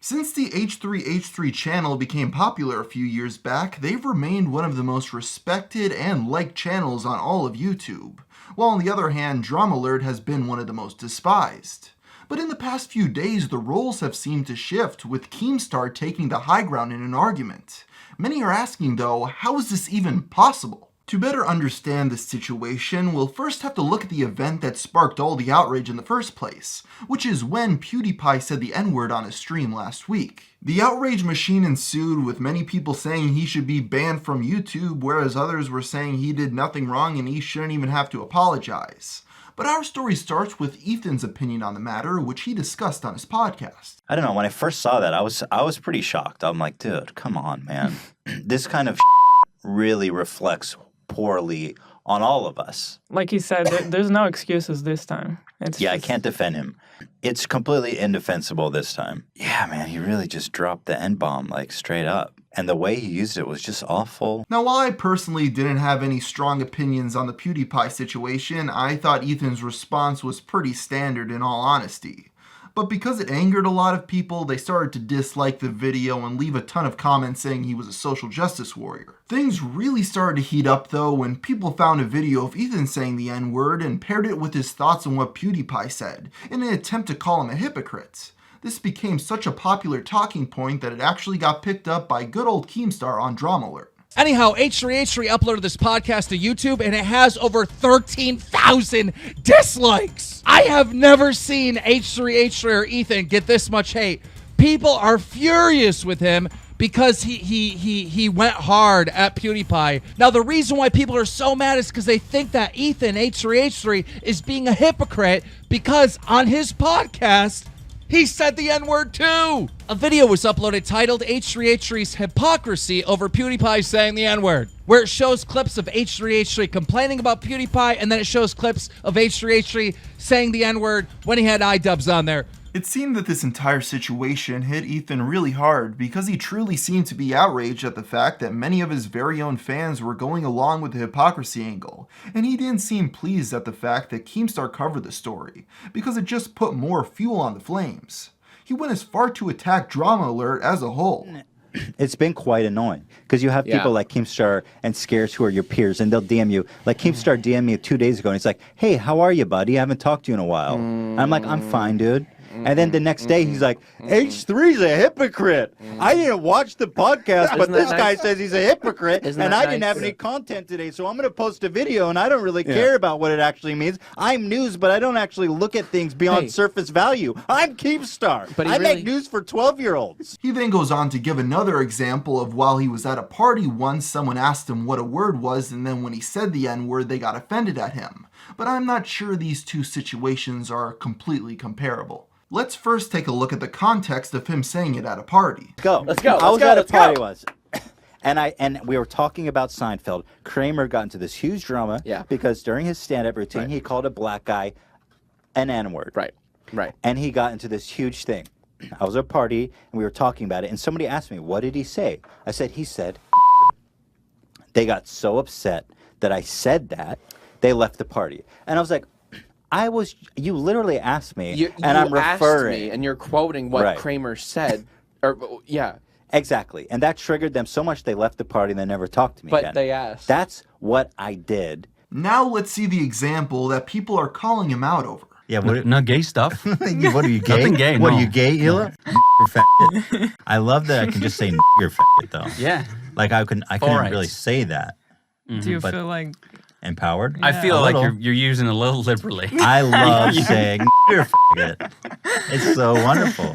Since the H3H3 channel became popular a few years back, they've remained one of the most respected and liked channels on all of YouTube, while on the other hand, Drama Alert has been one of the most despised. But in the past few days, the roles have seemed to shift, with Keemstar taking the high ground in an argument. Many are asking though, how is this even possible? To better understand this situation, we'll first have to look at the event that sparked all the outrage in the first place, which is when PewDiePie said the N-word on his stream last week. The outrage machine ensued, with many people saying he should be banned from YouTube, whereas others were saying he did nothing wrong and he shouldn't even have to apologize. But our story starts with Ethan's opinion on the matter, which he discussed on his podcast. I don't know, when I first saw that, I was pretty shocked. I'm like, dude, come on, man. This kind of really reflects poorly on all of us. Like he said, there's no excuses this time. I can't defend him. It's completely indefensible this time. Yeah, man, he really just dropped the N-bomb, like, straight up. And the way he used it was just awful. Now, while I personally didn't have any strong opinions on the PewDiePie situation, I thought Ethan's response was pretty standard in all honesty. But because it angered a lot of people, they started to dislike the video and leave a ton of comments saying he was a social justice warrior. Things really started to heat up though when people found a video of Ethan saying the N-word and paired it with his thoughts on what PewDiePie said, in an attempt to call him a hypocrite. This became such a popular talking point that it actually got picked up by good old Keemstar on Drama Alert. Anyhow, H3H3 uploaded this podcast to YouTube, and it has over 13,000 dislikes. I have never seen H3H3 or Ethan get this much hate. People are furious with him because he went hard at PewDiePie. Now, the reason why people are so mad is because they think that Ethan, H3H3, is being a hypocrite because on his podcast, he said the N-word too! A video was uploaded titled H3H3's Hypocrisy over PewDiePie saying the N-word, where it shows clips of H3H3 complaining about PewDiePie, and then it shows clips of H3H3 saying the N-word when he had iDubbbz on there. It seemed that this entire situation hit Ethan really hard because he truly seemed to be outraged at the fact that many of his very own fans were going along with the hypocrisy angle, and he didn't seem pleased at the fact that Keemstar covered the story, because it just put more fuel on the flames. He went as far to attack Drama Alert as a whole. It's been quite annoying because you have people like Keemstar and Scares who are your peers, and they'll DM you. Like Keemstar DM'd me 2 days ago, and he's like, "Hey, how are you, buddy? I haven't talked to you in a while." I'm like, "I'm fine, dude." And then the next day, he's like, H3's a hypocrite. I didn't watch the podcast, but this guy says he's a hypocrite, and I didn't have any content today, so I'm going to post a video, and I don't really care about what it actually means. I'm news, but I don't actually look at things beyond surface value. I'm Keemstar. But I make news for 12-year-olds. He then goes on to give another example of while he was at a party once, someone asked him what a word was, and then when he said the N-word, they got offended at him. But I'm not sure these two situations are completely comparable. Let's first take a look at the context of him saying it at a party. Let's go. I was at a party once. And we were talking about Seinfeld. Kramer got into this huge drama because during his stand-up routine, he called a black guy an N-word. Right. And he got into this huge thing. I was at a party, and we were talking about it, and somebody asked me, what did he say? I said, he said, they got so upset that I said that, they left the party. And I was like, you literally asked me, and I'm referring. Me, and you're quoting what Kramer said. Exactly. And that triggered them so much they left the party and they never talked to me again. But they asked. That's what I did. Now let's see the example that people are calling him out over. Yeah, not gay stuff. What are you, gay? Nothing gay, What no. are you, gay, Hila? I love that I can just say though. Yeah. Like I couldn't really say that. Do you feel like empowered? I feel like you're using it a little liberally. I love saying it's so wonderful.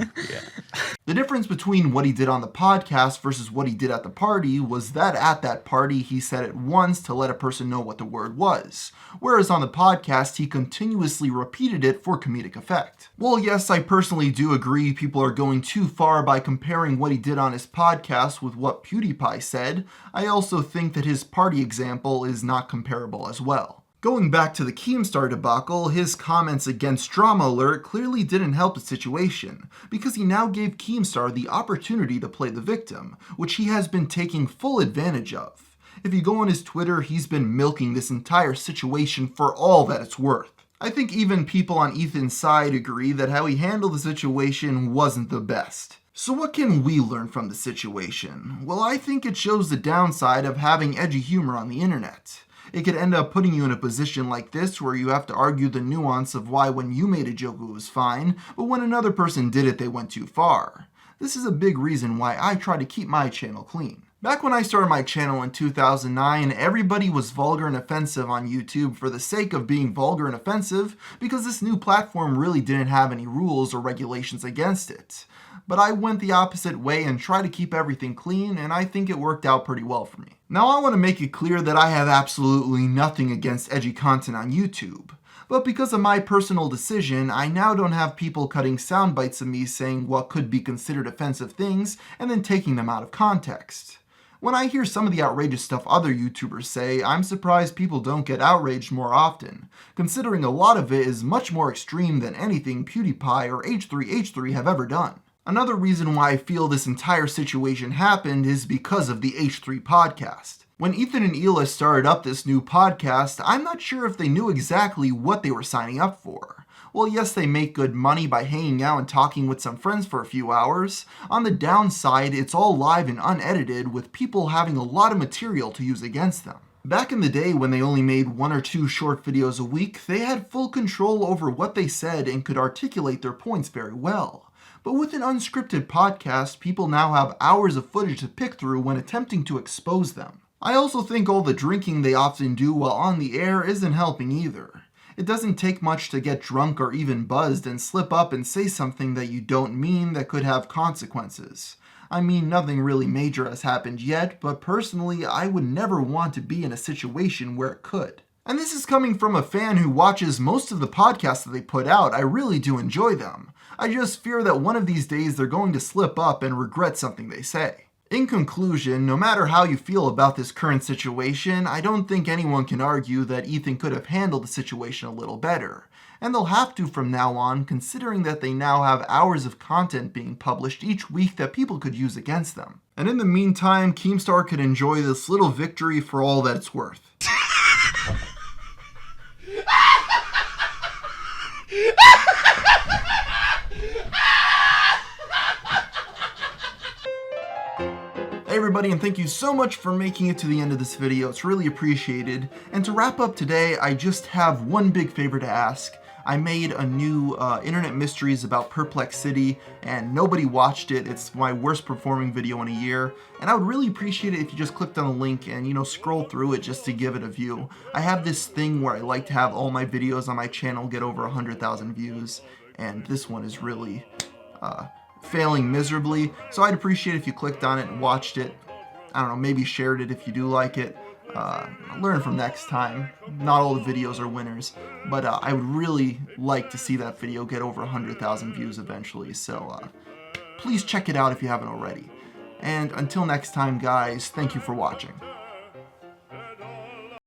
The difference between what he did on the podcast versus what he did at the party was that at that party he said it once to let a person know what the word was, whereas on the podcast he continuously repeated it for comedic effect. Well, yes, I personally do agree people are going too far by comparing what he did on his podcast with what PewDiePie said. I also think that his party example is not comparable as well. Going back to the Keemstar debacle, his comments against Drama Alert clearly didn't help the situation, because he now gave Keemstar the opportunity to play the victim, which he has been taking full advantage of. If you go on his Twitter, he's been milking this entire situation for all that it's worth. I think even people on Ethan's side agree that how he handled the situation wasn't the best. So what can we learn from the situation? Well, I think it shows the downside of having edgy humor on the internet. It could end up putting you in a position like this where you have to argue the nuance of why when you made a joke it was fine, but when another person did it they went too far. This is a big reason why I try to keep my channel clean. Back when I started my channel in 2009, everybody was vulgar and offensive on YouTube for the sake of being vulgar and offensive because this new platform really didn't have any rules or regulations against it. But I went the opposite way and tried to keep everything clean, and I think it worked out pretty well for me. Now I want to make it clear that I have absolutely nothing against edgy content on YouTube. But because of my personal decision, I now don't have people cutting sound bites of me saying what could be considered offensive things and then taking them out of context. When I hear some of the outrageous stuff other YouTubers say, I'm surprised people don't get outraged more often, considering a lot of it is much more extreme than anything PewDiePie or H3H3 have ever done. Another reason why I feel this entire situation happened is because of the H3 podcast. When Ethan and Hila started up this new podcast, I'm not sure if they knew exactly what they were signing up for. Well, yes, they make good money by hanging out and talking with some friends for a few hours. On the downside, it's all live and unedited, with people having a lot of material to use against them. Back in the day when they only made 1 or 2 short videos a week, they had full control over what they said and could articulate their points very well. But with an unscripted podcast, people now have hours of footage to pick through when attempting to expose them. I also think all the drinking they often do while on the air isn't helping either. It doesn't take much to get drunk or even buzzed and slip up and say something that you don't mean that could have consequences. I mean, nothing really major has happened yet, but personally, I would never want to be in a situation where it could. And this is coming from a fan who watches most of the podcasts that they put out. I really do enjoy them. I just fear that one of these days they're going to slip up and regret something they say. In conclusion, no matter how you feel about this current situation, I don't think anyone can argue that Ethan could have handled the situation a little better. And they'll have to from now on, considering that they now have hours of content being published each week that people could use against them. And in the meantime, Keemstar could enjoy this little victory for all that it's worth. Hey everybody, and thank you so much for making it to the end of this video. It's really appreciated. And to wrap up today, I just have one big favor to ask. I made a new Internet Mysteries about Perplexity, and nobody watched it. It's my worst performing video in a year, and I would really appreciate it if you just clicked on the link and, scroll through it just to give it a view. I have this thing where I like to have all my videos on my channel get over 100,000 views, and this one is really failing miserably, so I'd appreciate if you clicked on it and watched it. I don't know, maybe shared it if you do like it. Learn from next time. Not all the videos are winners, but I would really like to see that video get over 100,000 views eventually, so please check it out if you haven't already. And until next time, guys, thank you for watching.